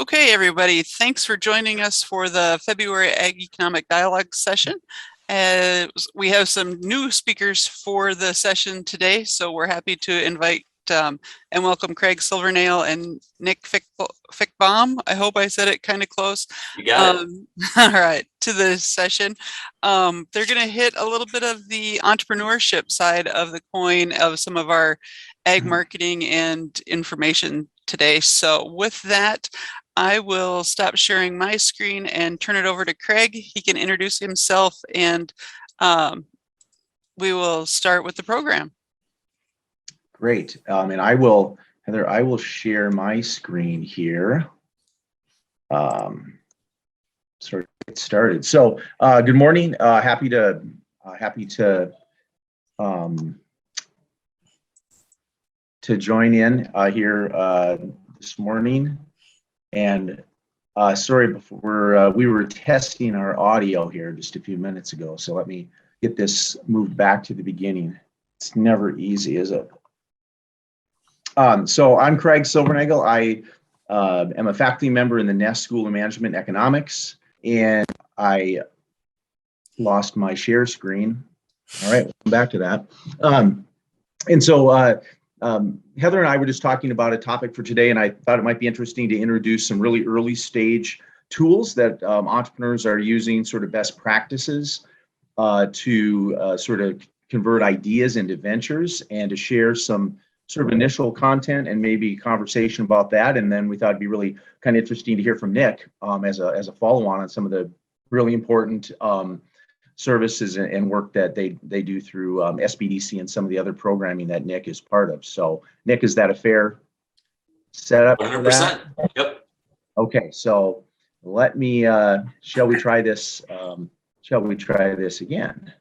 Okay, everybody, thanks for joining us for the February Ag Economic Dialogue session. We have some new speakers for the session today, so we're happy to invite and welcome Craig Silvernagel and Nick Fickbohm. I hope I said it kind of close. You got it. All right, to the session. They're going to hit a little bit of the entrepreneurship side of the coin of some of our ag marketing and information today. So with that, I will stop sharing my screen and turn it over to Craig. He can introduce himself and we will start with the program. Great. And I will, Heather, I will share my screen here. Sort of get started. So good morning. Happy to join in here this morning. And sorry, before we were testing our audio here just a few minutes ago. So let me get this moved back to the beginning. It's never easy, is it? So I'm Craig Silvernagel. I am a faculty member in the Nest School of Management and Economics, and I lost my share screen. All right, we'll come back to that. And so Heather and I were just talking about a topic for today, and I thought it might be interesting to introduce some really early stage tools that entrepreneurs are using, sort of best practices to sort of convert ideas into ventures, and to share some sort of initial content and maybe conversation about that. And then we thought it'd be really kind of interesting to hear from Nick as a follow-on on some of the really important services and work that they do through SBDC and some of the other programming that Nick is part of. So Nick, is that a fair setup? 100%. Yep. Okay, so let me, shall we try this? Shall we try this again?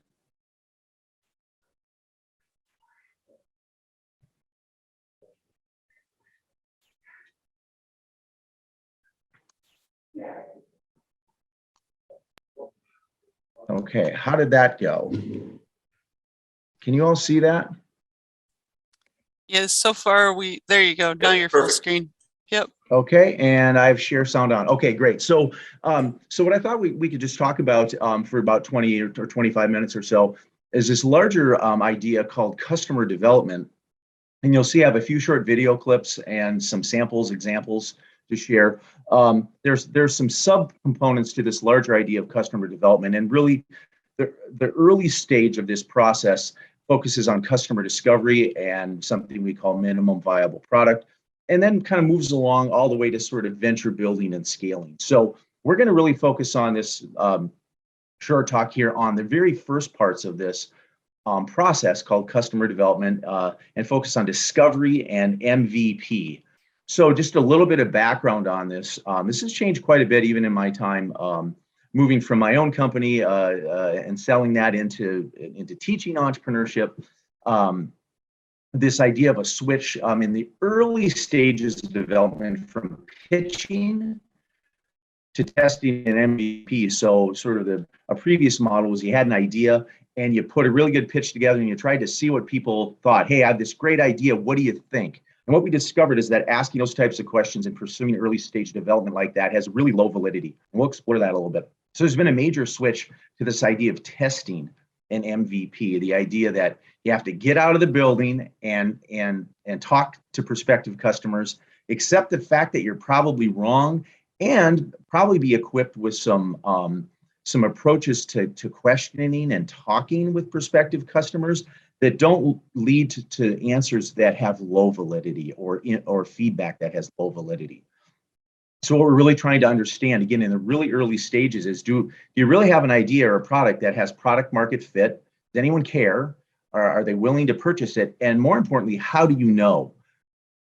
Okay, how did that go? Can you all see that? Yes, so far there you go. Now you're full screen. Yep. Okay, and I have share sound on. Okay, great. So so what I thought we could just talk about for about 20 or 25 minutes or so is this larger idea called customer development. And you'll see I have a few short video clips and some samples, examples to share. There's some sub-components to this larger idea of customer development, and really the early stage of this process focuses on customer discovery and something we call minimum viable product, and then kind of moves along all the way to sort of venture building and scaling. So we're going to really focus on this short talk here on the very first parts of this process called customer development, and focus on discovery and MVP. So just a little bit of background on this. This has changed quite a bit even in my time moving from my own company and selling that into teaching entrepreneurship. This idea of a switch in the early stages of development from pitching to testing an MVP. So sort of a previous model was you had an idea and you put a really good pitch together and you tried to see what people thought. Hey, I have this great idea. What do you think? And what we discovered is that asking those types of questions and pursuing early stage development like that has really low validity. And we'll explore that a little bit. So there's been a major switch to this idea of testing an MVP, the idea that you have to get out of the building and talk to prospective customers, accept the fact that you're probably wrong, and probably be equipped with some approaches to questioning and talking with prospective customers that don't lead to answers that have low validity or feedback that has low validity. So what we're really trying to understand, again, in the really early stages is, do you really have an idea or a product that has product market fit? Does anyone care? Are they willing to purchase it? And more importantly, how do you know?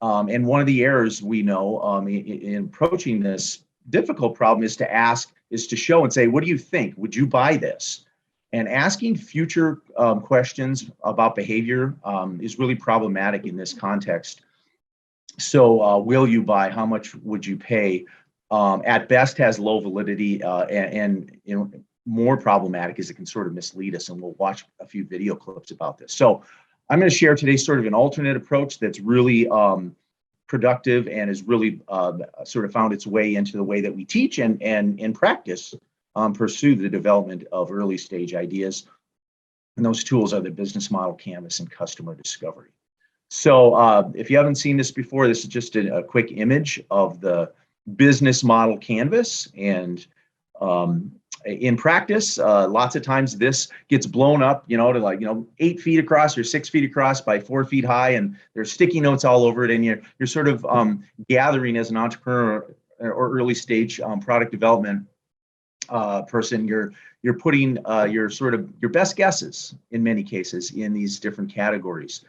And one of the errors we know in approaching this difficult problem is to show and say, what do you think? Would you buy this? And asking future questions about behavior is really problematic in this context. So will you buy? How much would you pay? At best has low validity, and more problematic is it can sort of mislead us, and we'll watch a few video clips about this. So I'm going to share today sort of an alternate approach that's really productive and has really sort of found its way into the way that we teach and in practice pursue the development of early stage ideas. And those tools are the business model canvas and customer discovery. So if you haven't seen this before, this is just a quick image of the business model canvas. And in practice, lots of times this gets blown up, to like, 8 feet across or 6 feet across by 4 feet high, and there's sticky notes all over it. And you're sort of gathering as an entrepreneur or early stage product development person, you're putting your best guesses in many cases in these different categories.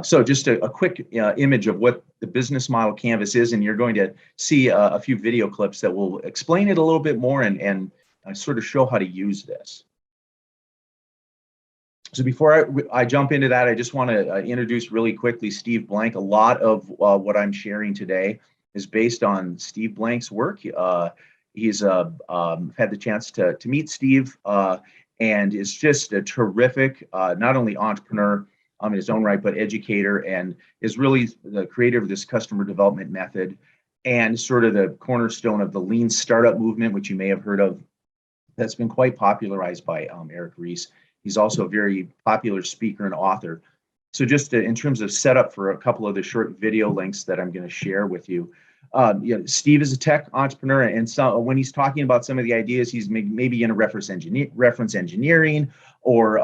So just a quick image of what the business model canvas is, and you're going to see a few video clips that will explain it a little bit more and sort of show how to use this. So before I jump into that, I just want to introduce really quickly Steve Blank. A lot of what I'm sharing today is based on Steve Blank's work. He's had the chance to meet Steve and is just a terrific, not only entrepreneur in his own right, but educator, and is really the creator of this customer development method and sort of the cornerstone of the lean startup movement, which you may have heard of, that's been quite popularized by Eric Ries. He's also a very popular speaker and author. So just in terms of setup for a couple of the short video links that I'm going to share with you, Steve is a tech entrepreneur, and so when he's talking about some of the ideas, he's maybe in a reference engineering or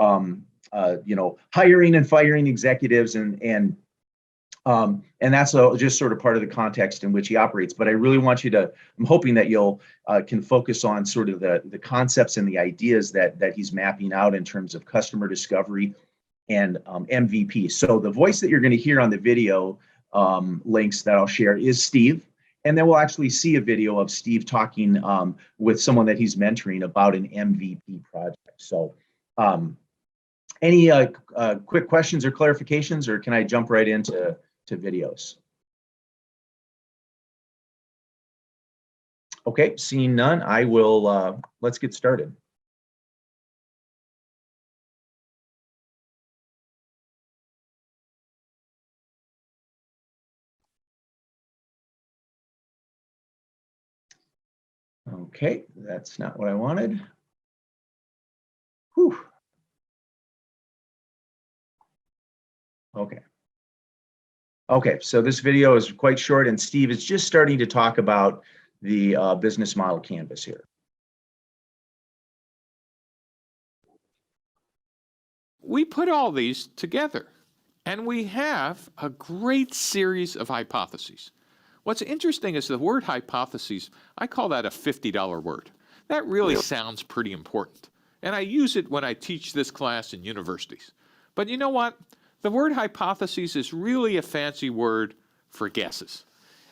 hiring and firing executives, and that's just sort of part of the context in which he operates. But I really want you to, I'm hoping that you'll can focus on sort of the concepts and the ideas that he's mapping out in terms of customer discovery and MVP. So the voice that you're going to hear on the video links that I'll share is Steve. And then we'll actually see a video of Steve talking with someone that he's mentoring about an MVP project. So any quick questions or clarifications, or can I jump right into videos? Okay, seeing none, I will, let's get started. Okay, that's not what I wanted. Whew. Okay. Okay, so this video is quite short, and Steve is just starting to talk about the business model canvas here. We put all these together, and we have a great series of hypotheses. What's interesting is the word hypotheses, I call that a $50 word. That really sounds pretty important, and I use it when I teach this class in universities. But you know what? The word hypotheses is really a fancy word for guesses.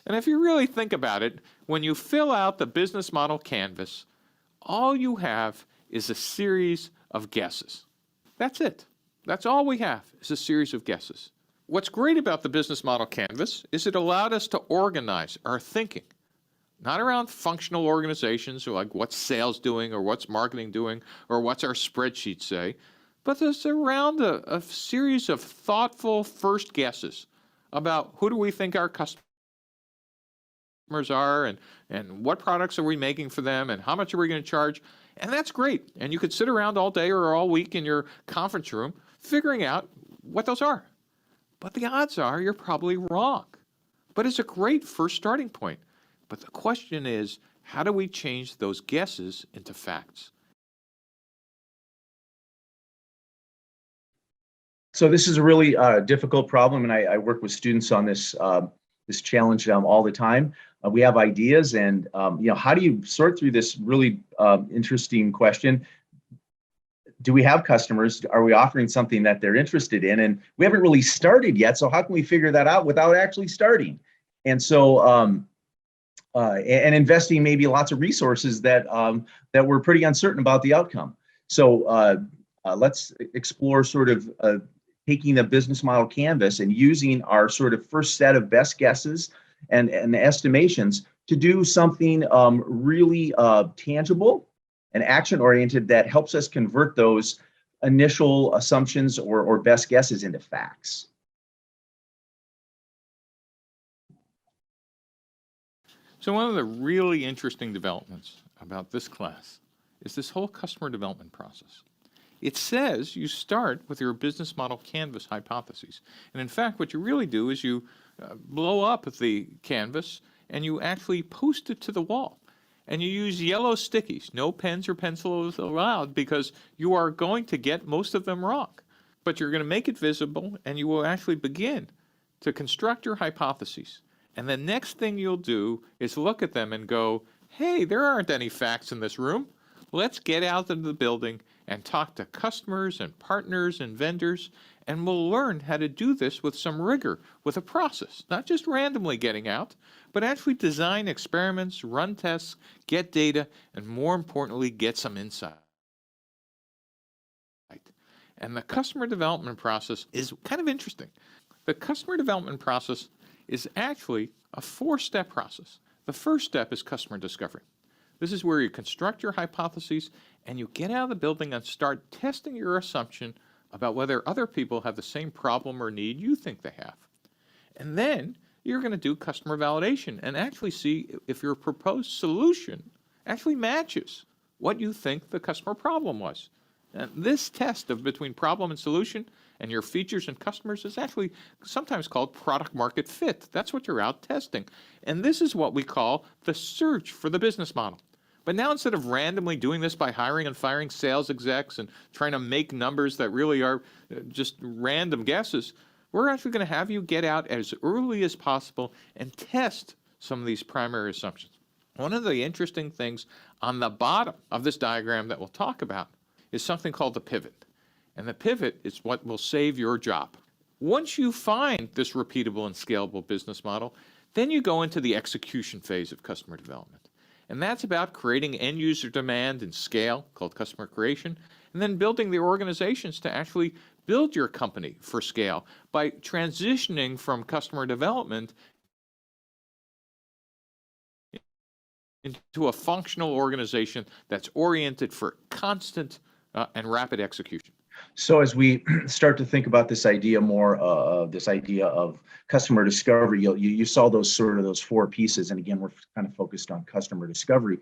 And if you really think about it, when you fill out the business model canvas, all you have is a series of guesses. That's it. That's all we have is a series of guesses. What's great about the business model canvas is it allowed us to organize our thinking, not around functional organizations or like what's sales doing or what's marketing doing or what's our spreadsheet say, but it's around a series of thoughtful first guesses about who do we think our customers are and what products are we making for them and how much are we going to charge. And that's great. And you could sit around all day or all week in your conference room figuring out what those are. But the odds are you're probably wrong. But it's a great first starting point. But the question is, how do we change those guesses into facts? So this is a really difficult problem, and I work with students on this this challenge all the time. We have ideas, and how do you sort through this really interesting question? Do we have customers? Are we offering something that they're interested in? And we haven't really started yet, so how can we figure that out without actually starting? And so, and investing maybe lots of resources that that we're pretty uncertain about the outcome. So let's explore sort of taking the business model canvas and using our sort of first set of best guesses and estimations to do something really tangible and action-oriented that helps us convert those initial assumptions or best guesses into facts. So one of the really interesting developments about this class is this whole customer development process. It says you start with your business model canvas hypotheses. And in fact, what you really do is you blow up the canvas and you actually post it to the wall. And you use yellow stickies, no pens or pencils allowed, because you are going to get most of them wrong. But you're going to make it visible, and you will actually begin to construct your hypotheses. And the next thing you'll do is look at them and go, hey, there aren't any facts in this room. Let's get out into the building and talk to customers and partners and vendors, and we'll learn how to do this with some rigor, with a process, not just randomly getting out, but actually design experiments, run tests, get data, and more importantly, get some insight. And the customer development process is kind of interesting. The customer development process is actually a 4-step process. The first step is customer discovery. This is where you construct your hypotheses and you get out of the building and start testing your assumption about whether other people have the same problem or need you think they have. And then you're going to do customer validation and actually see if your proposed solution actually matches what you think the customer problem was. And this test of between problem and solution and your features and customers is actually sometimes called product market fit. That's what you're out testing. And this is what we call the search for the business model. But now instead of randomly doing this by hiring and firing sales execs and trying to make numbers that really are just random guesses, we're actually going to have you get out as early as possible and test some of these primary assumptions. One of the interesting things on the bottom of this diagram that we'll talk about is something called the pivot. And the pivot is what will save your job. Once you find this repeatable and scalable business model, then you go into the execution phase of customer development. And that's about creating end user demand and scale, called customer creation, and then building the organizations to actually build your company for scale by transitioning from customer development into a functional organization that's oriented for constant and rapid execution. So as we start to think about this idea more, this idea of customer discovery, you saw those 4 pieces, and again, we're kind of focused on customer discovery.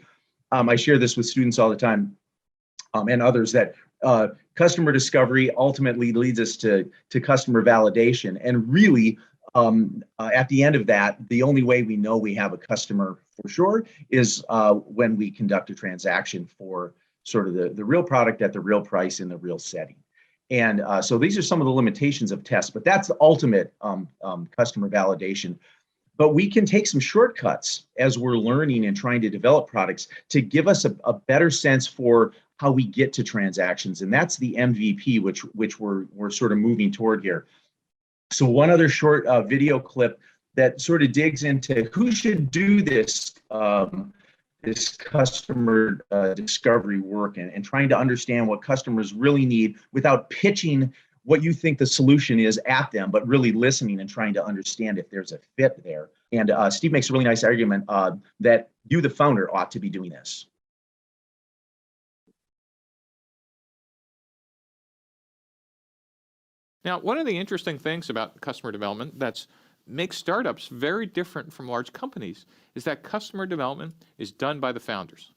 I share this with students all the time, and others, that customer discovery ultimately leads us to customer validation, and really, at the end of that, the only way we know we have a customer for sure is when we conduct a transaction for sort of the real product at the real price in the real setting. And so these are some of the limitations of tests, but that's the ultimate customer validation. But we can take some shortcuts as we're learning and trying to develop products to give us a better sense for how we get to transactions. And that's the MVP, which we're sort of moving toward here. So one other short video clip that sort of digs into who should do this this customer discovery work and trying to understand what customers really need without pitching what you think the solution is at them, but really listening and trying to understand if there's a fit there. And Steve makes a really nice argument that you, the founder, ought to be doing this. Now, one of the interesting things about customer development that's makes startups very different from large companies is that customer development is done by the founders.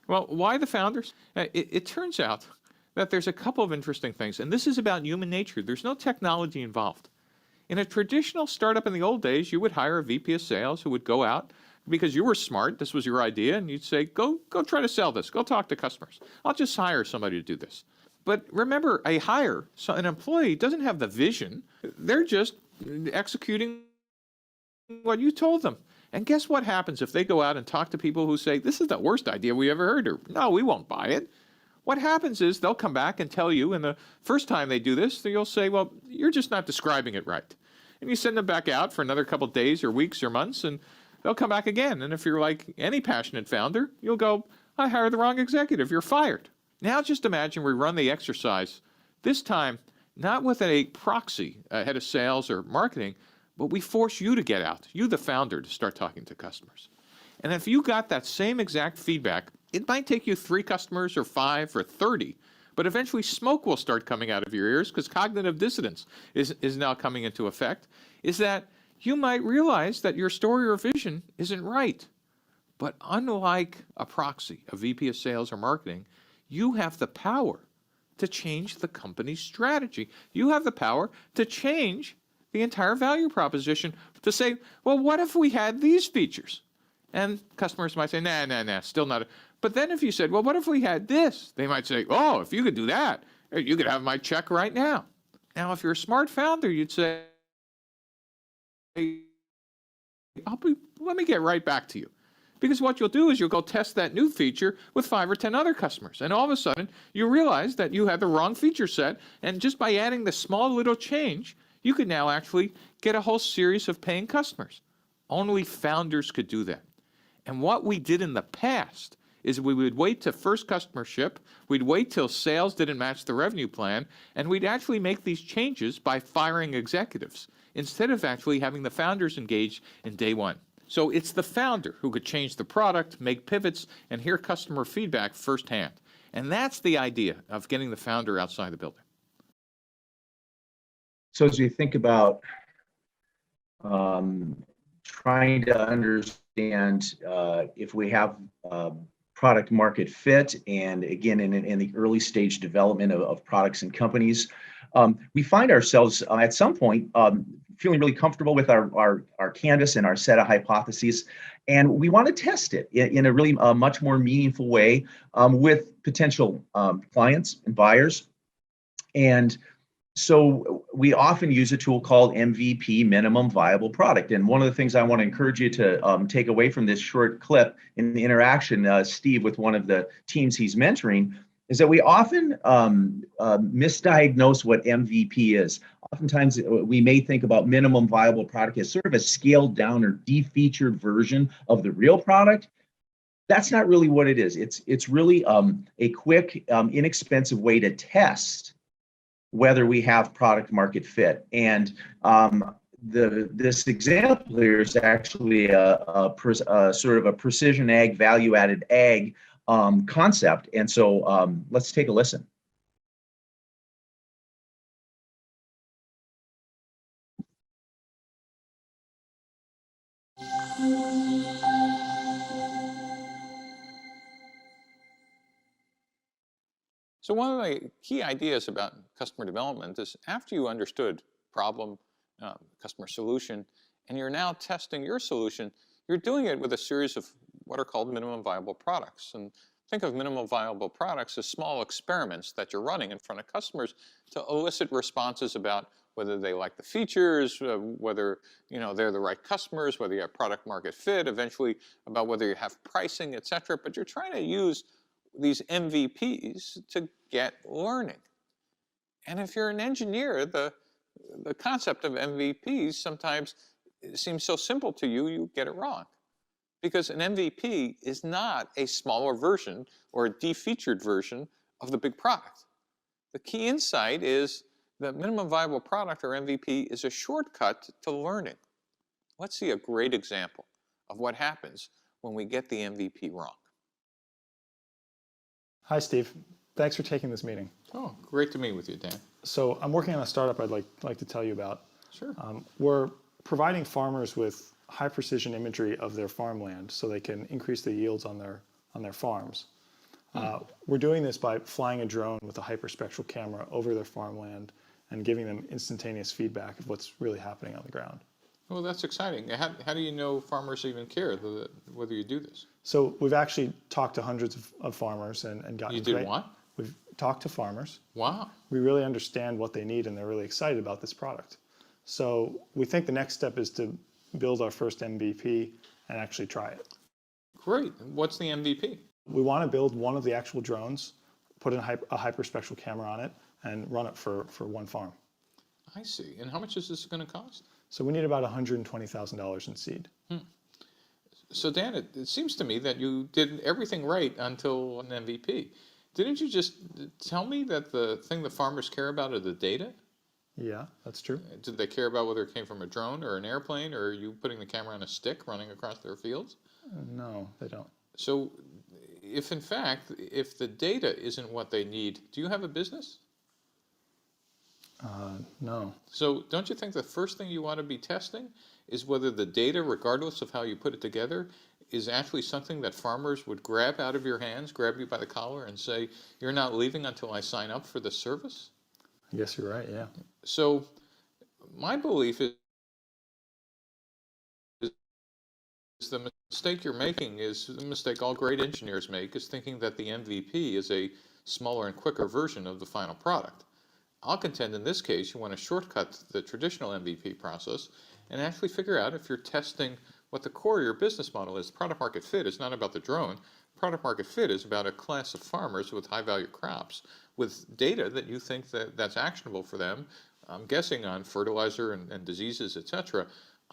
Well, why the founders? It turns out that there's a couple of interesting things, and this is about human nature. There's no technology involved. In a traditional startup in the old days, you would hire a VP of sales who would go out because you were smart, this was your idea, and you'd say, go try to sell this, go talk to customers. I'll just hire somebody to do this. But remember, an employee doesn't have the vision. They're just executing what you told them. And guess what happens if they go out and talk to people who say, this is the worst idea we ever heard, or no, we won't buy it. What happens is they'll come back and tell you, and the first time they do this, you'll say, well, you're just not describing it right. And you send them back out for another couple of days or weeks or months, and they'll come back again. And if you're like any passionate founder, you'll go, I hired the wrong executive, you're fired. Now just imagine we run the exercise, this time not with a proxy, a head of sales or marketing, but we force you to get out, you the founder, to start talking to customers. And if you got that same exact feedback, it might take you 3 customers or 5 or 30, but eventually smoke will start coming out of your ears because cognitive dissonance is now coming into effect, is that you might realize that your story or vision isn't right. But unlike a proxy, a VP of sales or marketing, you have the power to change the company's strategy. You have the power to change the entire value proposition to say, well, what if we had these features? And customers might say, nah, still not. But then if you said, well, what if we had this? They might say, oh, if you could do that, you could have my check right now. Now, if you're a smart founder, you'd say, let me get right back to you. Because what you'll do is you'll go test that new feature with 5 or 10 other customers. And all of a sudden, you realize that you had the wrong feature set. And just by adding the small little change, you could now actually get a whole series of paying customers. Only founders could do that. And what we did in the past is we would wait to first customer ship, we'd wait till sales didn't match the revenue plan, and we'd actually make these changes by firing executives instead of actually having the founders engaged in day one. So it's the founder who could change the product, make pivots, and hear customer feedback firsthand. And that's the idea of getting the founder outside the building. So as you think about trying to understand if we have product market fit, and again, in the early stage development of products and companies, we find ourselves at some point feeling really comfortable with our canvas and our set of hypotheses, and we want to test it in a really much more meaningful way with potential clients and buyers. And so we often use a tool called MVP, minimum viable product. And one of the things I want to encourage you to take away from this short clip in the interaction, Steve, with one of the teams he's mentoring, is that we often misdiagnose what MVP is. Oftentimes we may think about minimum viable product as sort of a scaled down or defeatured version of the real product. That's not really what it is. It's really a quick, inexpensive way to test whether we have product market fit. And this example here is actually a sort of a precision ag, value added ag concept. And so let's take a listen. So one of the key ideas about customer development is after you understood problem, customer solution, and you're now testing your solution, you're doing it with a series of what are called minimum viable products. And think of minimum viable products as small experiments that you're running in front of customers to elicit responses about whether they like the features, whether they're the right customers, whether you have product market fit, eventually about whether you have pricing, et cetera. But you're trying to use these MVPs to get learning. And if you're an engineer, the concept of MVPs sometimes seems so simple to you, you get it wrong. Because an MVP is not a smaller version or a defeatured version of the big product. The key insight is that minimum viable product, or MVP, is a shortcut to learning. Let's see a great example of what happens when we get the MVP wrong. Hi, Steve. Thanks for taking this meeting. Oh, great to meet with you, Dan. So I'm working on a startup I'd like to tell you about. Sure. We're providing farmers with high precision imagery of their farmland so they can increase the yields on their farms. We're doing this by flying a drone with a hyperspectral camera over their farmland and giving them instantaneous feedback of what's really happening on the ground. Well, that's exciting. How do you know farmers even care whether you do this? So we've actually talked to hundreds of farmers and gotten. You did what? We've talked to farmers. Wow. We really understand what they need and they're really excited about this product. So we think the next step is to build our first MVP and actually try it. Great. What's the MVP? We want to build one of the actual drones, put a hyperspectral camera on it, and run it for one farm. I see. And how much is this going to cost? So we need about $120,000 in seed. So Dan, it seems to me that you did everything right until an MVP. Didn't you just tell me that the thing the farmers care about are the data? Yeah, that's true. Did they care about whether it came from a drone or an airplane, or are you putting the camera on a stick running across their fields? No, they don't. So if the data isn't what they need, do you have a business? No. So don't you think the first thing you want to be testing is whether the data, regardless of how you put it together, is actually something that farmers would grab out of your hands, grab you by the collar and say, you're not leaving until I sign up for the service? Yes, you're right. Yeah. So my belief is the mistake you're making is the mistake all great engineers make, is thinking that the MVP is a smaller and quicker version of the final product. I'll contend in this case you want to shortcut the traditional MVP process and actually figure out if you're testing what the core of your business model is. Product market fit is not about the drone. Product market fit is about a class of farmers with high value crops with data that you think that's actionable for them. I'm guessing on fertilizer and diseases, etc.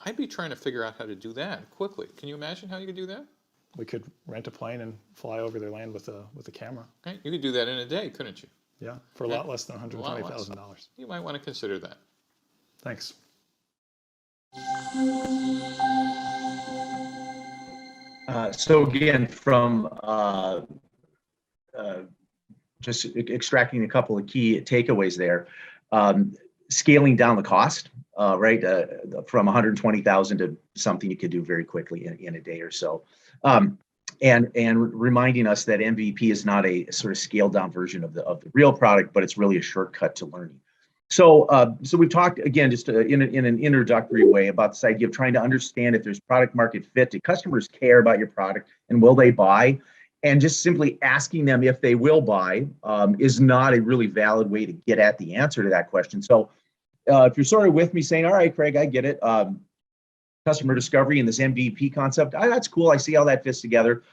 I'd be trying to figure out how to do that quickly. Can you imagine how you could do that? We could rent a plane and fly over their land with a camera. Right? You could do that in a day, couldn't you? Yeah, for a lot less than $120,000. You might want to consider that. Thanks. So again, from just extracting a couple of key takeaways there, scaling down the cost, right, from 120,000 to something you could do very quickly in a day or so, and reminding us that MVP is not a sort of scaled down version of the real product, but it's really a shortcut to learning. So we've talked again just in an introductory way about this idea of trying to understand if there's product market fit. Do customers care about your product and will they buy? And just simply asking them if they will buy is not a really valid way to get at the answer to that question. So if you're sort of with me saying, all right, Craig, I get it. Customer discovery and this MVP concept, that's cool. I see how that fits together.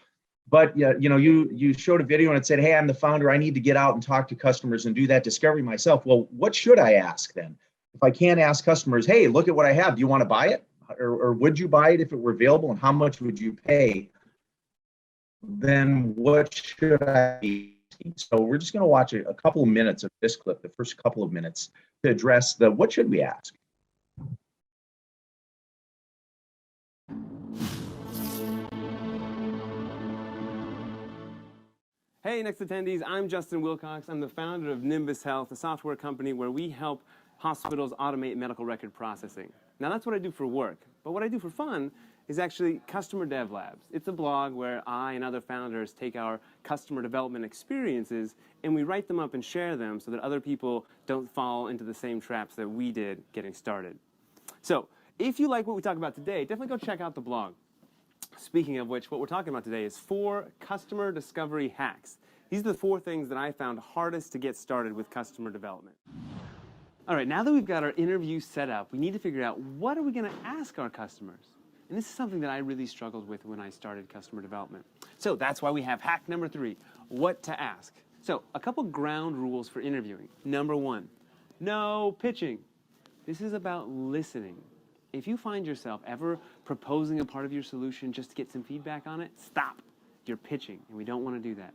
But you showed a video and it said, hey, I'm the founder. I need to get out and talk to customers and do that discovery myself. Well, what should I ask then? If I can't ask customers, hey, look at what I have. Do you want to buy it? Or would you buy it if it were available? And how much would you pay? Then what should I be asking? So we're just going to watch a couple of minutes of this clip, the first couple of minutes, to address the what should we ask? Hey, next attendees, I'm Justin Wilcox. I'm the founder of Nimbus Health, a software company where we help hospitals automate medical record processing. Now, that's what I do for work, but what I do for fun is actually Customer Dev Labs. It's a blog where I and other founders take our customer development experiences and we write them up and share them so that other people don't fall into the same traps that we did getting started. So, if you like what we talk about today, definitely go check out the blog. Speaking of which, what we're talking about today is 4 customer discovery hacks. These are the 4 things that I found hardest to get started with customer development. All right, now that we've got our interview set up, we need to figure out what are we going to ask our customers. And this is something that I really struggled with when I started customer development. So that's why we have hack number 3, what to ask. So a couple ground rules for interviewing. Number 1, no pitching. This is about listening. If you find yourself ever proposing a part of your solution just to get some feedback on it, stop. You're pitching, and we don't want to do that.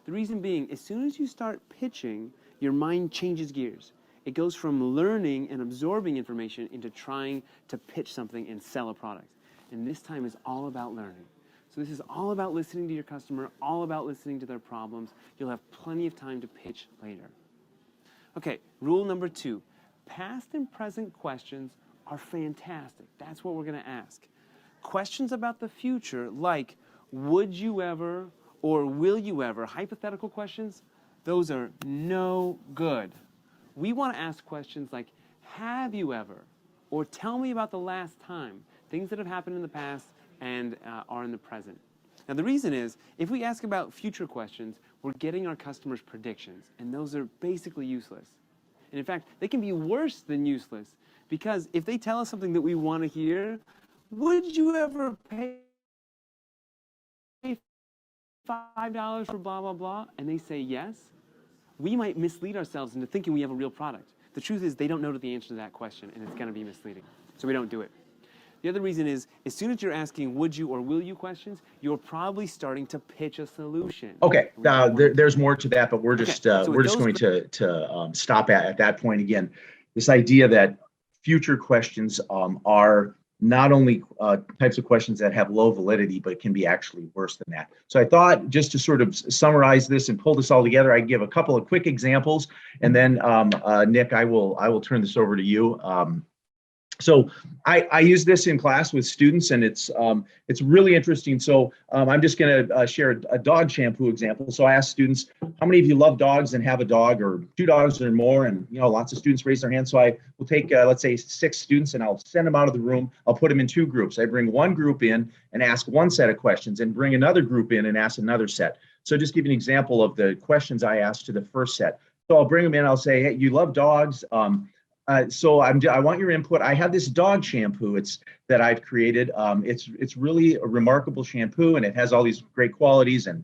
The reason being, as soon as you start pitching, your mind changes gears. It goes from learning and absorbing information into trying to pitch something and sell a product. And this time is all about learning. So this is all about listening to your customer, all about listening to their problems. You'll have plenty of time to pitch later. Okay, rule number 2, past and present questions are fantastic. That's what we're going to ask. Questions about the future, like would you ever or will you ever, hypothetical questions, those are no good. We want to ask questions like have you ever, or tell me about the last time, things that have happened in the past and are in the present. Now the reason is, if we ask about future questions, we're getting our customers' predictions, and those are basically useless. And in fact, they can be worse than useless. Because if they tell us something that we want to hear, would you ever pay $5 for blah, blah, blah, and they say yes, we might mislead ourselves into thinking we have a real product. The truth is they don't know the answer to that question, and it's going to be misleading. So we don't do it. The other reason is, as soon as you're asking would you or will you questions, you're probably starting to pitch a solution. Okay, there's more to that, but we're just we're just going to stop at that point again. This idea that future questions are not only types of questions that have low validity, but can be actually worse than that. So I thought, just to sort of summarize this and pull this all together, I'd give a couple of quick examples, and then Nick, I will turn this over to you. So I use this in class with students, and it's really interesting. So I'm just going to share a dog shampoo example. So I ask students, how many of you love dogs and have a dog, or 2 dogs or more? And lots of students raise their hands. So I will take let's say 6 students, and I'll send them out of the room. I'll put them in 2 groups. I bring one group in and ask one set of questions, and bring another group in and ask another set. So just give you an example of the questions I asked to the first set. So I'll bring them in. I'll say, hey, you love dogs. So I want your input. I have this dog shampoo that I've created. It's really a remarkable shampoo, and it has all these great qualities, and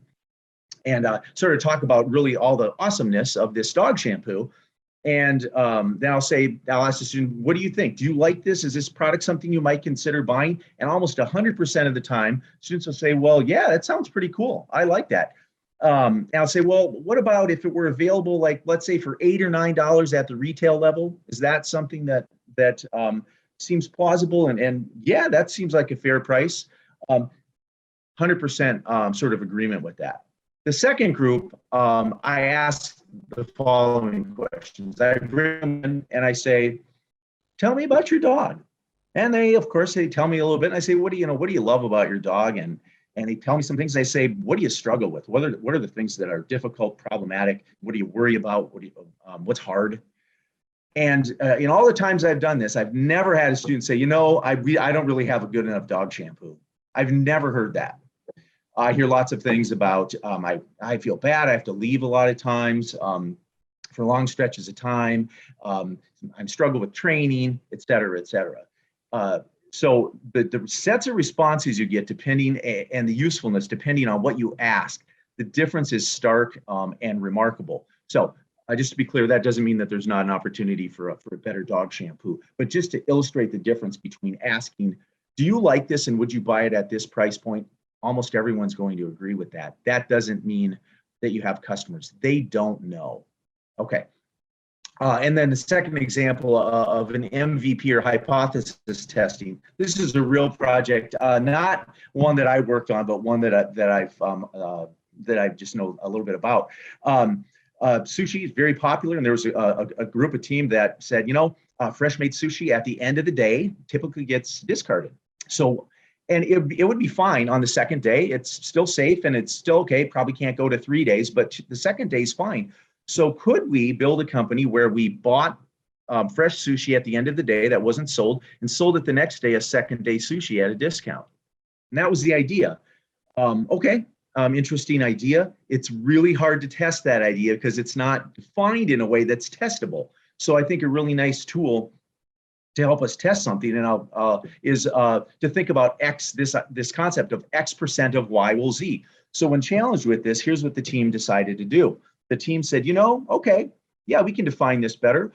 sort of talk about really all the awesomeness of this dog shampoo. And then I'll ask the student, what do you think? Do you like this? Is this product something you might consider buying? And almost 100% of the time, students will say, well, yeah, that sounds pretty cool. I like that. And I'll say, well, what about if it were available, like, let's say for $8 or $9 at the retail level? Is that something that seems plausible? And yeah, that seems like a fair price. 100% sort of agreement with that. The second group, I ask the following questions. I bring them in and I say, tell me about your dog. And they, of course, they tell me a little bit. And I say, what do you love about your dog? And they tell me some things. I say, what do you struggle with? What are the things that are difficult, problematic? What do you worry about? What's hard? And in all the times I've done this, I've never had a student say, I don't really have a good enough dog shampoo. I've never heard that. I hear lots of things about, I feel bad. I have to leave a lot of times for long stretches of time. I'm struggling with training, et cetera, et cetera. So the sets of responses you get depending, and the usefulness depending on what you ask, the difference is stark and remarkable. So just to be clear, that doesn't mean that there's not an opportunity for a better dog shampoo, but just to illustrate the difference between asking, do you like this and would you buy it at this price point? Almost everyone's going to agree with that. That doesn't mean that you have customers. They don't know. Okay. And then the second example of an MVP or hypothesis testing. This is a real project, not one that I worked on, but one that I just know a little bit about. Sushi is very popular, and there was a group, a team that said, fresh made sushi at the end of the day typically gets discarded. So, and it would be fine on the second day. It's still safe and it's still okay. Probably can't go to 3 days, but the second day is fine. So could we build a company where we bought fresh sushi at the end of the day that wasn't sold and sold it the next day as second day sushi at a discount? And that was the idea. Interesting idea. It's really hard to test that idea because it's not defined in a way that's testable. So I think a really nice tool to help us test something is to think about this concept of X% of Y will Z. So when challenged with this, here's what the team decided to do. The team said, okay, yeah, we can define this better.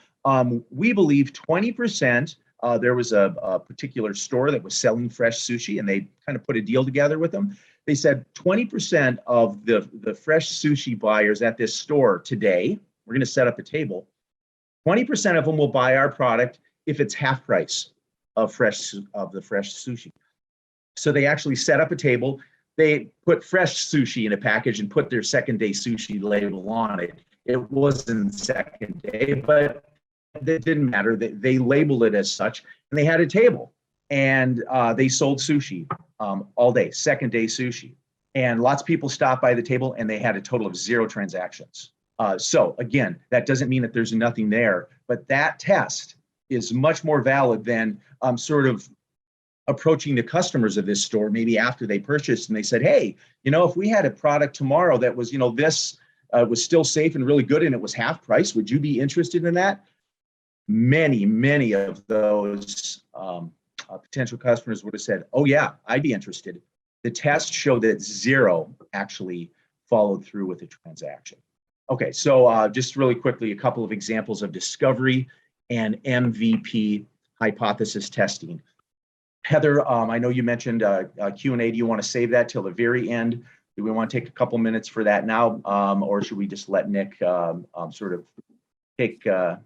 We believe 20%, there was a particular store that was selling fresh sushi, and they kind of put a deal together with them. They said 20% of the fresh sushi buyers at this store today, we're going to set up a table, 20% of them will buy our product if it's half price of the fresh sushi. So they actually set up a table. They put fresh sushi in a package and put their second day sushi label on it. It wasn't second day, but that didn't matter. They labeled it as such, and they had a table, and they sold sushi all day, second day sushi. And lots of people stopped by the table, and they had a total of 0 transactions. So again, that doesn't mean that there's nothing there, but that test is much more valid than sort of approaching the customers of this store maybe after they purchased, and they said, hey, if we had a product tomorrow that was, this was still safe and really good and it was half price, would you be interested in that? Many of those potential customers would have said, oh yeah, I'd be interested. The test showed that 0 actually followed through with the transaction. Okay, so just really quickly, a couple of examples of discovery and MVP hypothesis testing. Heather, I know you mentioned Q&A. Do you want to save that till the very end? Do we want to take a couple minutes for that now, or should we just let Nick sort of take the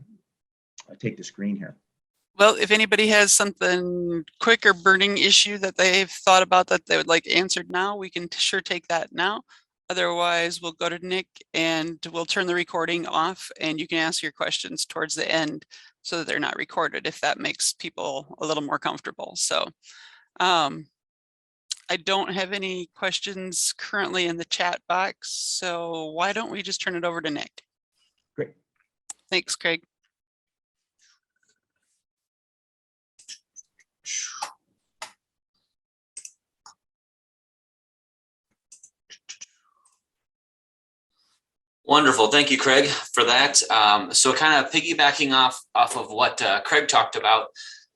screen here? Well, if anybody has something quick or burning issue that they've thought about that they would like answered now, we can sure take that now. Otherwise, we'll go to Nick and we'll turn the recording off, and you can ask your questions towards the end so that they're not recorded, if that makes people a little more comfortable. So I don't have any questions currently in the chat box, so why don't we just turn it over to Nick? Great. Thanks, Craig. Wonderful. Thank you, Craig, for that. So kind of piggybacking off of what Craig talked about,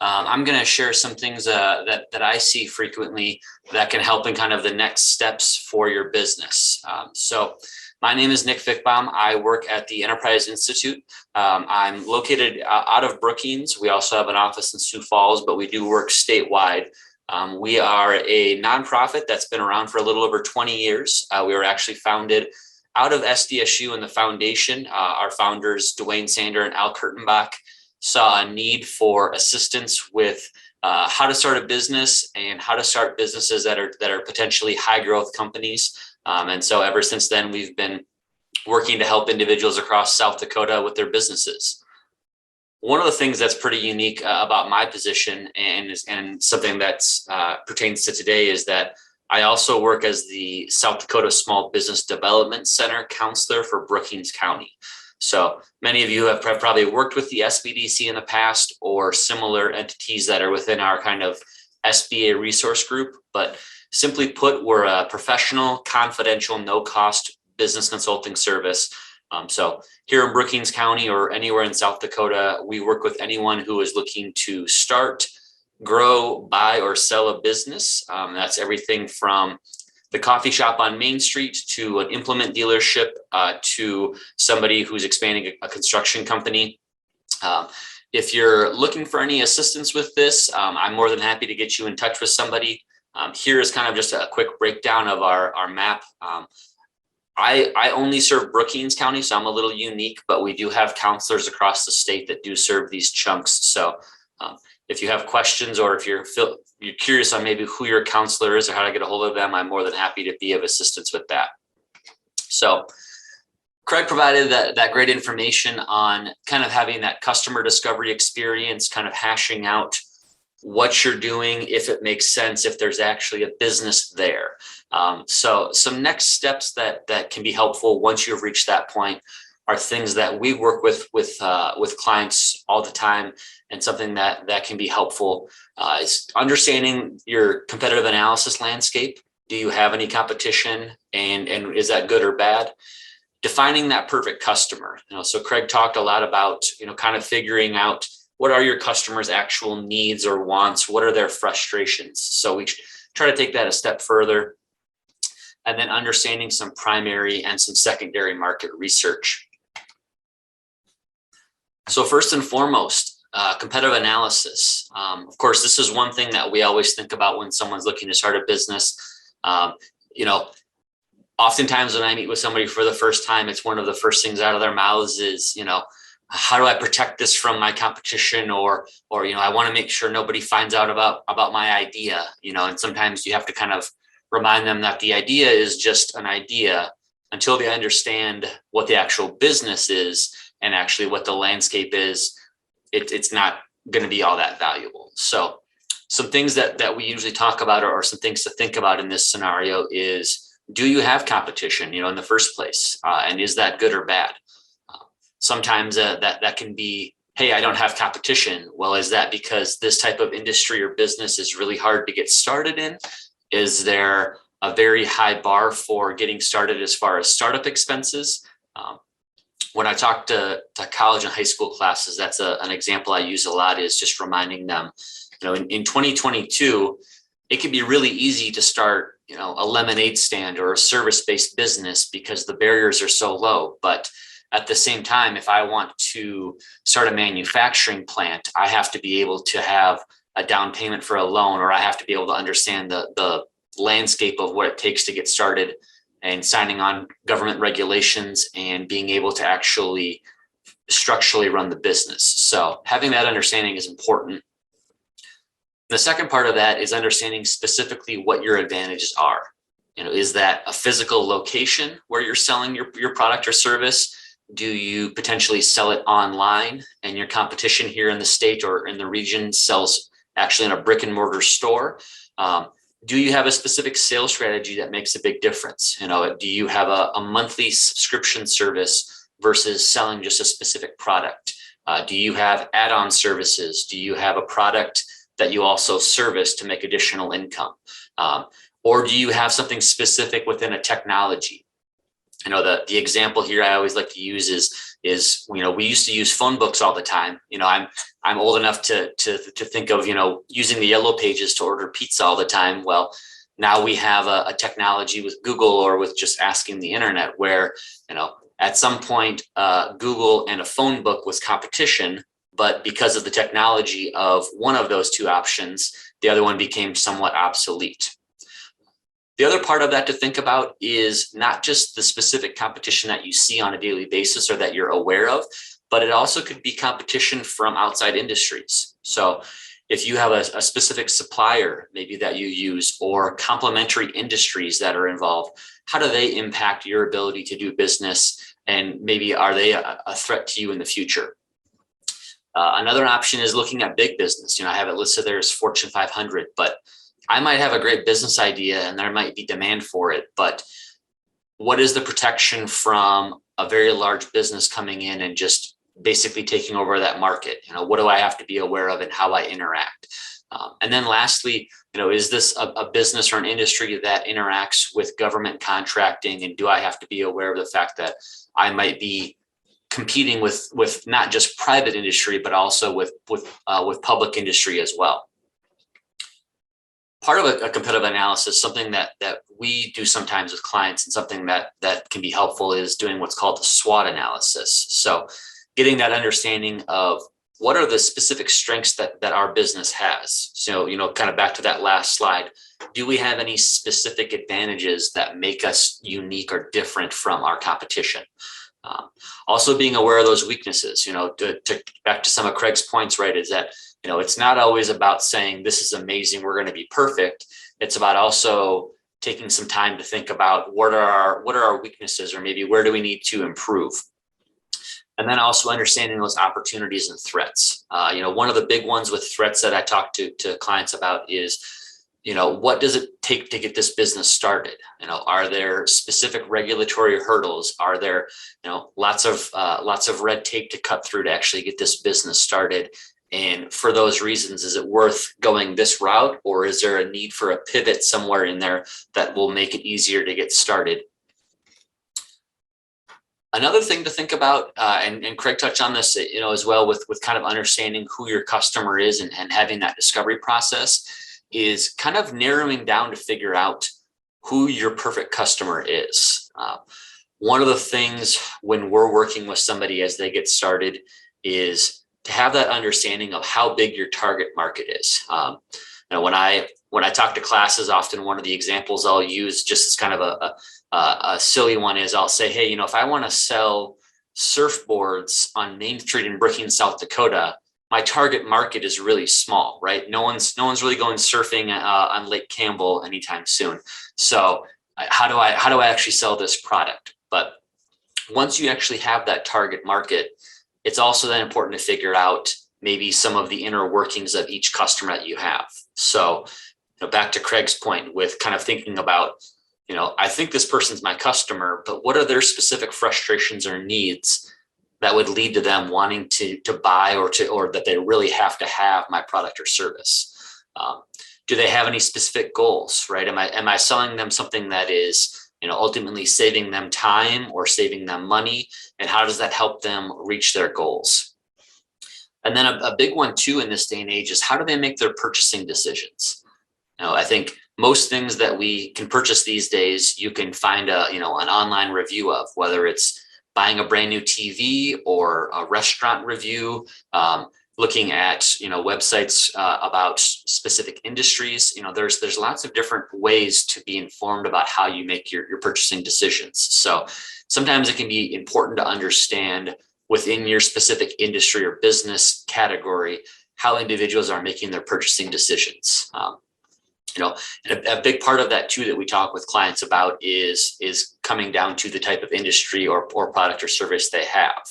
I'm going to share some things that I see frequently that can help in kind of the next steps for your business. So my name is Nick Fickbohm. I work at the Enterprise Institute. I'm located out of Brookings. We also have an office in Sioux Falls, but we do work statewide. We are a nonprofit that's been around for a little over 20 years. We were actually founded out of SDSU and the foundation. Our founders, Dwayne Sander and Al Kurtenbach, saw a need for assistance with how to start a business and how to start businesses that are potentially high growth companies. And so ever since then, we've been working to help individuals across South Dakota with their businesses. One of the things that's pretty unique about my position and something that's pertains to today is that I also work as the South Dakota Small Business Development Center counselor for Brookings County. So many of you have probably worked with the SBDC in the past or similar entities that are within our kind of SBA resource group. But simply put, we're a professional, confidential, no-cost business consulting service. So here in Brookings County or anywhere in South Dakota, we work with anyone who is looking to start, grow, buy, or sell a business. That's everything from the coffee shop on Main Street to an implement dealership to somebody who's expanding a construction company. If you're looking for any assistance with this, I'm more than happy to get you in touch with somebody. Here is kind of just a quick breakdown of our map. I only serve Brookings County, so I'm a little unique, but we do have counselors across the state that do serve these chunks. So if you have questions or if you're curious on maybe who your counselor is or how to get a hold of them, I'm more than happy to be of assistance with that. So Craig provided that great information on kind of having that customer discovery experience, kind of hashing out what you're doing, if it makes sense, if there's actually a business there. So some next steps that can be helpful once you've reached that point are things that we work with clients all the time, and something that can be helpful is understanding your competitive analysis landscape. Do you have any competition, and is that good or bad? Defining that perfect customer. So Craig talked a lot about kind of figuring out what are your customers' actual needs or wants, what are their frustrations. So we try to take that a step further, and then understanding some primary and some secondary market research. So first and foremost, competitive analysis. Of course, this is one thing that we always think about when someone's looking to start a business. Oftentimes when I meet with somebody for the first time, it's one of the first things out of their mouths is, how do I protect this from my competition? Or I want to make sure nobody finds out about my idea, and sometimes you have to kind of remind them that the idea is just an idea until they understand what the actual business is and actually what the landscape is. It's not going to be all that valuable. So some things that we usually talk about or some things to think about in this scenario is, do you have competition, in the first place? And is that good or bad? Sometimes that can be, hey, I don't have competition. Well, is that because this type of industry or business is really hard to get started in? Is there a very high bar for getting started as far as startup expenses? When I talk to college and high school classes, that's an example I use a lot, is just reminding them, in 2022, it can be really easy to start, a lemonade stand or a service-based business because the barriers are so low. But at the same time, if I want to start a manufacturing plant, I have to be able to have a down payment for a loan, or I have to be able to understand the landscape of what it takes to get started and signing on government regulations and being able to actually structurally run the business. So having that understanding is important. The second part of that is understanding specifically what your advantages are. Is that a physical location where you're selling your product or service? Do you potentially sell it online and your competition here in the state or in the region sells actually in a brick and mortar store? Do you have a specific sales strategy that makes a big difference? Do you have a monthly subscription service versus selling just a specific product? Do you have add-on services? Do you have a product that you also service to make additional income? Or do you have something specific within a technology? The example here I always like to use is we used to use phone books all the time. I'm old enough to think of using the yellow pages to order pizza all the time. Well, now we have a technology with Google or with just asking the internet where at some point Google and a phone book was competition, but because of the technology of one of those two options, the other one became somewhat obsolete. The other part of that to think about is not just the specific competition that you see on a daily basis or that you're aware of, but it also could be competition from outside industries. So if you have a specific supplier maybe that you use or complementary industries that are involved, how do they impact your ability to do business? And maybe are they a threat to you in the future? Another option is looking at big business. I have it listed there as Fortune 500, but I might have a great business idea and there might be demand for it, but what is the protection from a very large business coming in and just basically taking over that market? What do I have to be aware of and how I interact? And then lastly, is this a business or an industry that interacts with government contracting? And do I have to be aware of the fact that I might be competing with not just private industry, but also with public industry as well? Part of a competitive analysis, something that we do sometimes with clients and something that can be helpful is doing what's called the SWOT analysis. So getting that understanding of what are the specific strengths that our business has. So, kind of back to that last slide, do we have any specific advantages that make us unique or different from our competition? Also being aware of those weaknesses, back to some of Craig's points, right, is that it's not always about saying this is amazing, we're going to be perfect. It's about also taking some time to think about what are our weaknesses, or maybe where do we need to improve. And then also understanding those opportunities and threats. One of the big ones with threats that I talk to clients about is, what does it take to get this business started? Are there specific regulatory hurdles? Are there, lots of red tape to cut through to actually get this business started? And for those reasons, is it worth going this route, or is there a need for a pivot somewhere in there that will make it easier to get started? Another thing to think about, and Craig touched on this, as well with kind of understanding who your customer is and having that discovery process, is kind of narrowing down to figure out who your perfect customer is. One of the things when we're working with somebody as they get started is to have that understanding of how big your target market is. When I talk to classes, often one of the examples I'll use, just as kind of a silly one, is I'll say, hey, if I want to sell surfboards on Main Street in Brookings, South Dakota, my target market is really small, right? No one's really going surfing on Lake Campbell anytime soon. So how do I actually sell this product? But once you actually have that target market, it's also then important to figure out maybe some of the inner workings of each customer that you have. So back to Craig's point with kind of thinking about, I think this person's my customer, but what are their specific frustrations or needs that would lead to them wanting to buy or that they really have to have my product or service? Do they have any specific goals, right? Am I selling them something that is, ultimately saving them time or saving them money? And how does that help them reach their goals? And then a big one too in this day and age is, how do they make their purchasing decisions? I think most things that we can purchase these days, you can find an online review of, whether it's buying a brand new TV or a restaurant review, looking at websites about specific industries. There's lots of different ways to be informed about how you make your purchasing decisions. So sometimes it can be important to understand within your specific industry or business category how individuals are making their purchasing decisions. A big part of that too that we talk with clients about is coming down to the type of industry or product or service they have,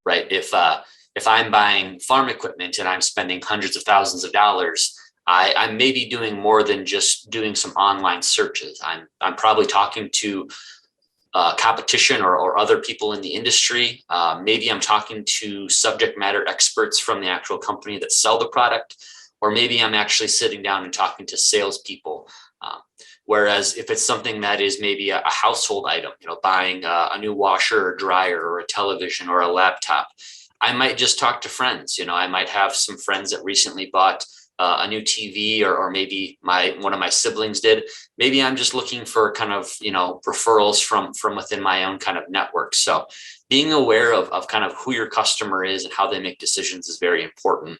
right? If I'm buying farm equipment and I'm spending hundreds of thousands of dollars, I may be doing more than just doing some online searches. I'm probably talking to competition or other people in the industry. Maybe I'm talking to subject matter experts from the actual company that sell the product, or maybe I'm actually sitting down and talking to salespeople. Whereas if it's something that is maybe a household item, buying a new washer or dryer or a television or a laptop, I might just talk to friends. I might have some friends that recently bought a new TV, or maybe one of my siblings did. Maybe I'm just looking for kind of, referrals from within my own kind of network. So being aware of kind of who your customer is and how they make decisions is very important.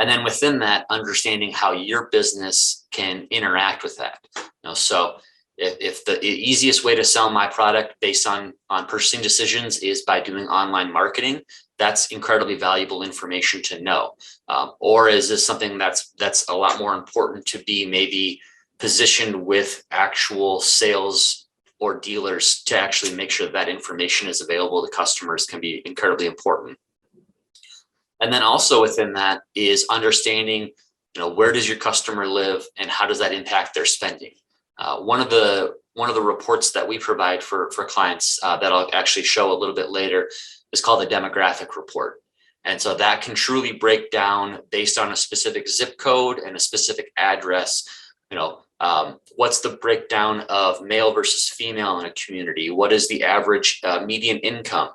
And then within that, understanding how your business can interact with that. So if the easiest way to sell my product based on purchasing decisions is by doing online marketing, that's incredibly valuable information to know. Or is this something that's a lot more important to be maybe positioned with actual sales or dealers to actually make sure that information is available to customers can be incredibly important. And then also within that is understanding, where does your customer live and how does that impact their spending? One of the reports that we provide for clients that I'll actually show a little bit later is called the demographic report. And so that can truly break down based on a specific zip code and a specific address, what's the breakdown of male versus female in a community? What is the average median income?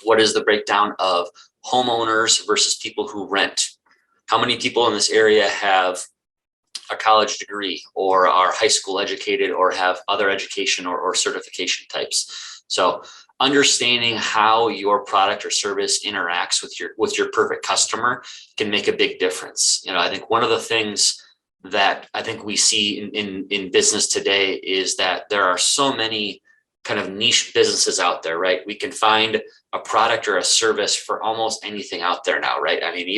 What is the breakdown of homeowners versus people who rent? How many people in this area have a college degree or are high school educated or have other education or certification types? So understanding how your product or service interacts with your perfect customer can make a big difference. I think one of the things that I think we see in business today is that there are so many kind of niche businesses out there, right? We can find a product or a service for almost anything out there now, right? I mean,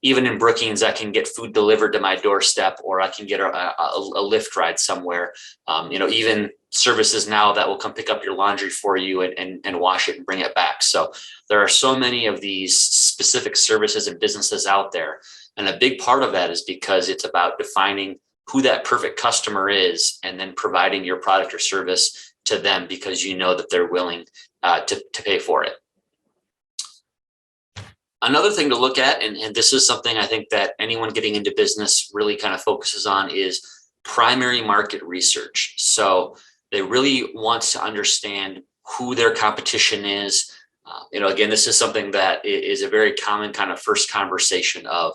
even in Brookings, I can get food delivered to my doorstep, or I can get a lift ride somewhere. Even services now that will come pick up your laundry for you and wash it and bring it back. So there are so many of these specific services and businesses out there. And a big part of that is because it's about defining who that perfect customer is and then providing your product or service to them because you know that they're willing to pay for it. Another thing to look at, and this is something I think that anyone getting into business really kind of focuses on, is primary market research. So they really want to understand who their competition is. Again, this is something that is a very common kind of first conversation of,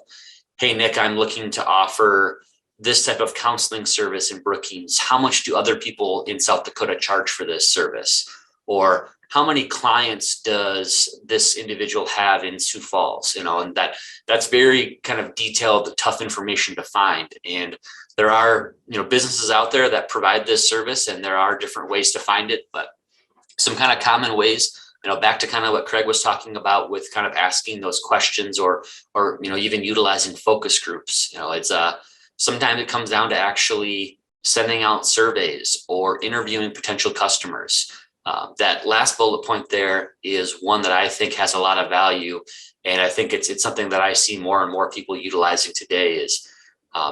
hey, Nick, I'm looking to offer this type of counseling service in Brookings. How much do other people in South Dakota charge for this service? Or how many clients does this individual have in Sioux Falls? And that's very kind of detailed, tough information to find. And there are, businesses out there that provide this service, and there are different ways to find it, but some kind of common ways, back to kind of what Craig was talking about with kind of asking those questions or even utilizing focus groups. It's sometimes it comes down to actually sending out surveys or interviewing potential customers. That last bullet point there is one that I think has a lot of value. And I think it's something that I see more and more people utilizing today is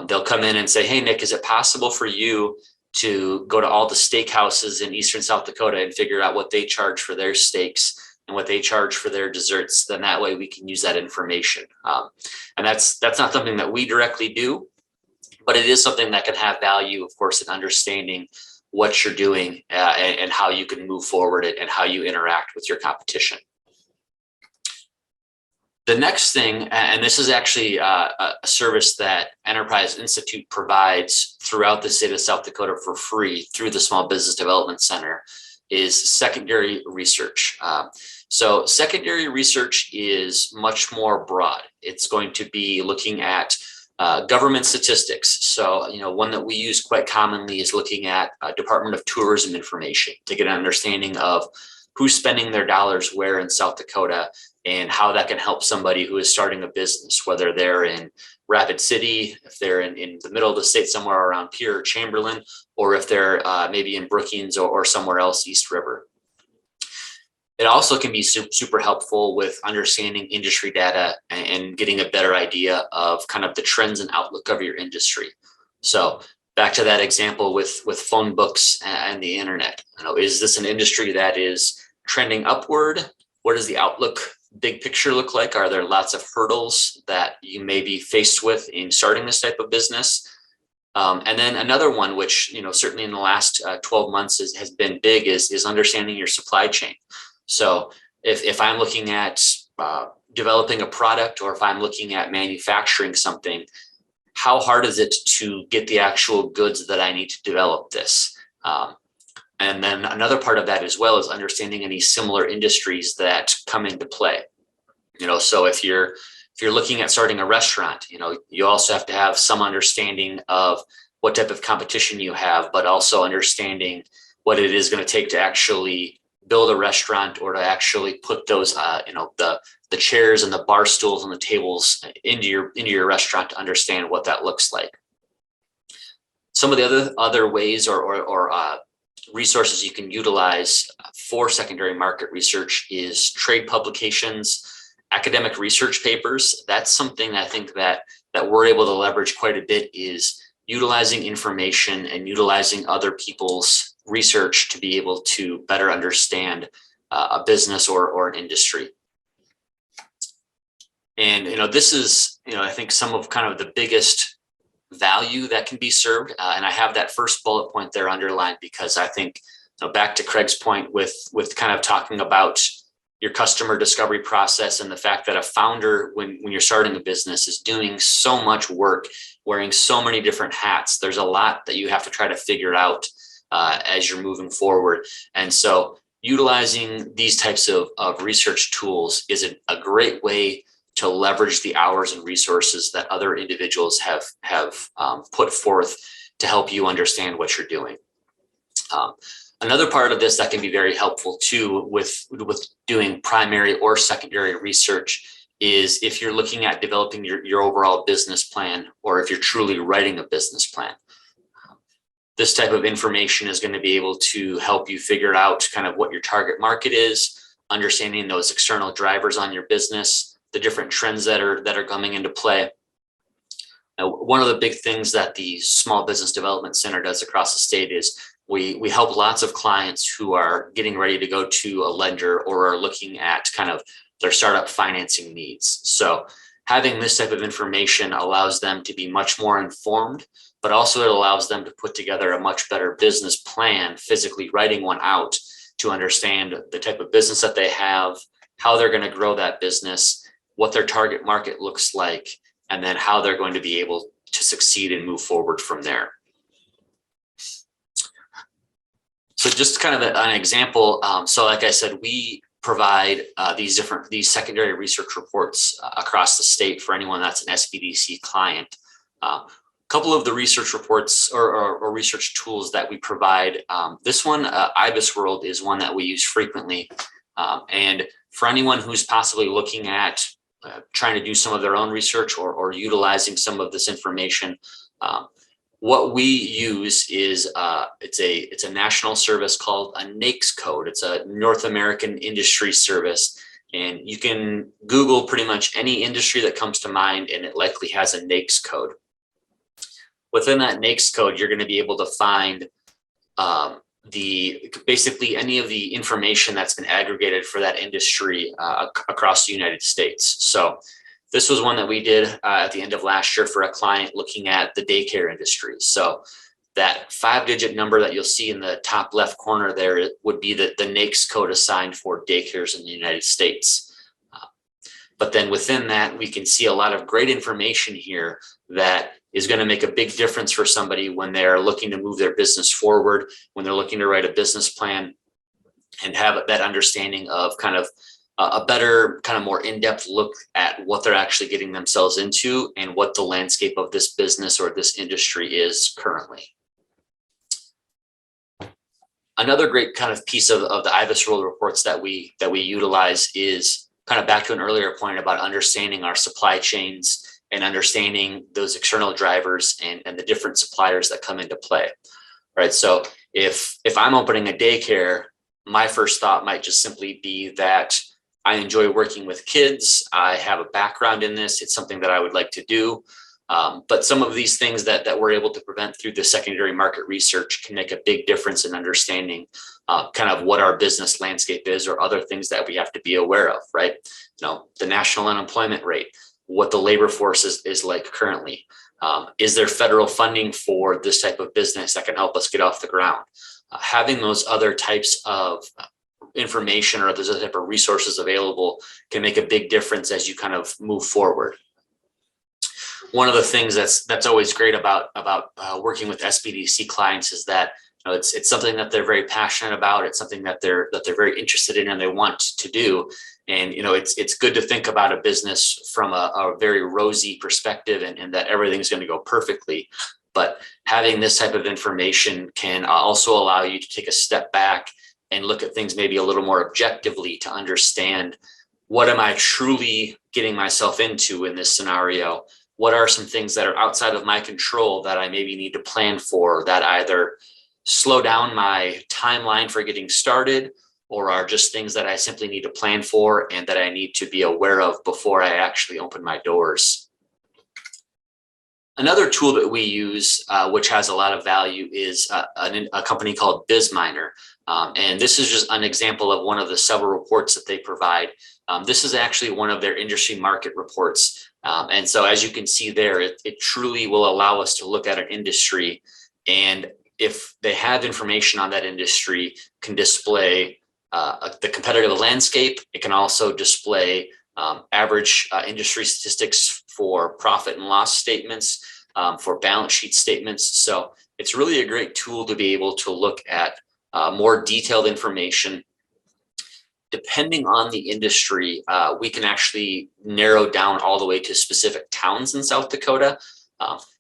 they'll come in and say, hey, Nick, is it possible for you to go to all the steakhouses in Eastern South Dakota and figure out what they charge for their steaks and what they charge for their desserts? Then that way we can use that information. And that's not something that we directly do, but it is something that can have value, of course, in understanding what you're doing and how you can move forward and how you interact with your competition. The next thing, and this is actually a service that Enterprise Institute provides throughout the state of South Dakota for free through the Small Business Development Center, is secondary research. So secondary research is much more broad. It's going to be looking at government statistics. So, one that we use quite commonly is looking at Department of Tourism information to get an understanding of who's spending their dollars where in South Dakota, and how that can help somebody who is starting a business, whether they're in Rapid City, if they're in the middle of the state somewhere around Pierre or Chamberlain, or if they're maybe in Brookings or somewhere else East River. It also can be super helpful with understanding industry data and getting a better idea of kind of the trends and outlook of your industry. So back to that example with phone books and the internet. Is this an industry that is trending upward? What does the outlook, big picture look like? Are there lots of hurdles that you may be faced with in starting this type of business? And then another one, which certainly in the last 12 months has been big, is understanding your supply chain. So if I'm looking at developing a product, or if I'm looking at manufacturing something, how hard is it to get the actual goods that I need to develop this? And then another part of that as well is understanding any similar industries that come into play. So if you're looking at starting a restaurant, you also have to have some understanding of what type of competition you have, but also understanding what it is going to take to actually build a restaurant, or to actually put those, the chairs and the bar stools and the tables into your restaurant to understand what that looks like. Some of the other ways or resources you can utilize for secondary market research is trade publications, academic research papers. That's something I think that we're able to leverage quite a bit, is utilizing information and utilizing other people's research to be able to better understand a business or an industry. And this is I think some of kind of the biggest value that can be served, and I have that first bullet point there underlined because I think back to Craig's point with kind of talking about your customer discovery process, and the fact that a founder, when you're starting a business, is doing so much work, wearing so many different hats. There's a lot that you have to try to figure out as you're moving forward. And so utilizing these types of research tools is a great way to leverage the hours and resources that other individuals have put forth to help you understand what you're doing. Another part of this that can be very helpful too with doing primary or secondary research is if you're looking at developing your overall business plan, or if you're truly writing a business plan. This type of information is going to be able to help you figure out kind of what your target market is, understanding those external drivers on your business, the different trends that are coming into play. Now, one of the big things that the Small Business Development Center does across the state is we help lots of clients who are getting ready to go to a lender or are looking at kind of their startup financing needs. So having this type of information allows them to be much more informed, but also it allows them to put together a much better business plan, physically writing one out to understand the type of business that they have, how they're going to grow that business, what their target market looks like, and then how they're going to be able to succeed and move forward from there. So just kind of an example. So like I said, we provide these secondary research reports across the state for anyone that's an SBDC client. A couple of the research reports or research tools that we provide. This one, IBIS World, is one that we use frequently. And for anyone who's possibly looking at trying to do some of their own research or utilizing some of this information, what we use is it's a national service called a NAICS code. It's a North American Industry Service, and you can Google pretty much any industry that comes to mind, and it likely has a NAICS code. Within that NAICS code, you're going to be able to find basically any of the information that's been aggregated for that industry across the United States. So this was one that we did at the end of last year for a client looking at the daycare industry. So that 5-digit number that you'll see in the top left corner there would be the NAICS code assigned for daycares in the United States. But then within that, we can see a lot of great information here that is going to make a big difference for somebody when they're looking to move their business forward, when they're looking to write a business plan and have that understanding of kind of a better, kind of more in-depth look at what they're actually getting themselves into and what the landscape of this business or this industry is currently. Another great kind of piece of the IBIS World reports that we utilize is kind of back to an earlier point about understanding our supply chains and understanding those external drivers and the different suppliers that come into play, right? So if I'm opening a daycare, my first thought might just simply be that I enjoy working with kids. I have a background in this. It's something that I would like to do. But some of these things that we're able to prevent through the secondary market research can make a big difference in understanding kind of what our business landscape is, or other things that we have to be aware of, right? The national unemployment rate, what the labor force is like currently. Is there federal funding for this type of business that can help us get off the ground? Having those other types of information or those other type of resources available can make a big difference as you kind of move forward. One of the things that's always great about working with SBDC clients is that it's something that they're very passionate about. It's something that they're very interested in and they want to do. And it's good to think about a business from a very rosy perspective and that everything's going to go perfectly. But having this type of information can also allow you to take a step back and look at things maybe a little more objectively to understand, what am I truly getting myself into in this scenario? What are some things that are outside of my control that I maybe need to plan for, that either slow down my timeline for getting started, or are just things that I simply need to plan for and that I need to be aware of before I actually open my doors. Another tool that we use, which has a lot of value, is a company called BizMiner. And this is just an example of one of the several reports that they provide. This is actually one of their industry market reports. And so as you can see there, it truly will allow us to look at an industry, and if they have information on that industry, can display the competitive landscape. It can also display average industry statistics for profit and loss statements, for balance sheet statements. So it's really a great tool to be able to look at more detailed information. Depending on the industry, we can actually narrow down all the way to specific towns in South Dakota.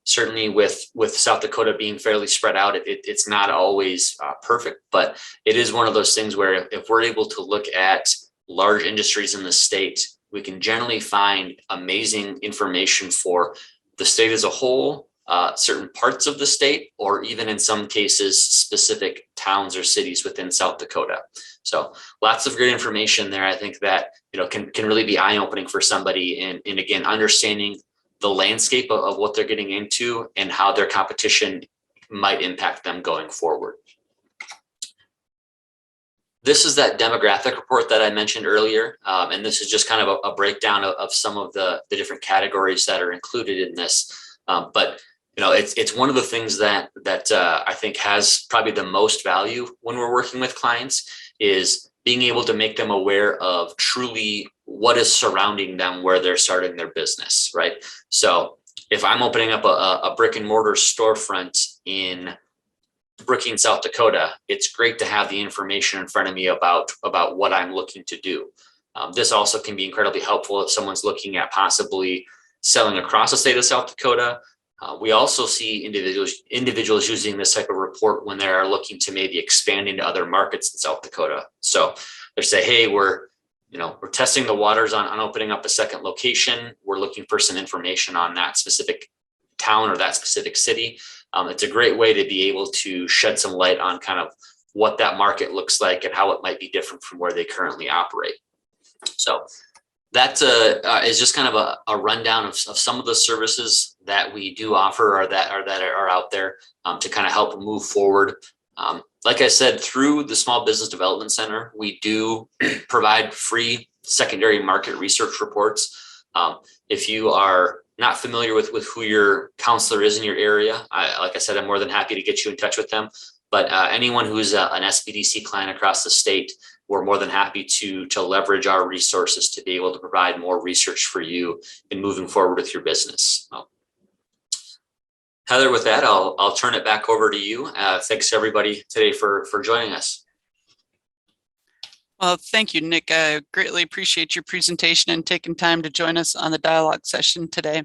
Certainly with South Dakota being fairly spread out, it's not always perfect, but it is one of those things where if we're able to look at large industries in the state, we can generally find amazing information for the state as a whole, certain parts of the state, or even in some cases, specific towns or cities within South Dakota. So lots of great information there. I think that can really be eye-opening for somebody, and again, understanding the landscape of what they're getting into and how their competition might impact them going forward. This is that demographic report that I mentioned earlier, and this is just kind of a breakdown of some of the different categories that are included in this. But it's one of the things that I think has probably the most value when we're working with clients, is being able to make them aware of truly what is surrounding them where they're starting their business, right? So if I'm opening up a brick and mortar storefront in Brookings, South Dakota, it's great to have the information in front of me about what I'm looking to do. This also can be incredibly helpful if someone's looking at possibly selling across the state of South Dakota. We also see individuals using this type of report when they are looking to maybe expand into other markets in South Dakota. So they say, hey, we're testing the waters on opening up a second location. We're looking for some information on that specific town or that specific city. It's a great way to be able to shed some light on kind of what that market looks like and how it might be different from where they currently operate. So that is just kind of a rundown of some of the services that we do offer or that are out there to kind of help move forward. Like I said, through the Small Business Development Center, we do provide free secondary market research reports. If you are not familiar with who your counselor is in your area, like I said, I'm more than happy to get you in touch with them. But anyone who's an SBDC client across the state, we're more than happy to leverage our resources to be able to provide more research for you in moving forward with your business. Heather, with that, I'll turn it back over to you. Thanks everybody today for joining us. Well, thank you, Nick. I greatly appreciate your presentation and taking time to join us on the dialogue session today.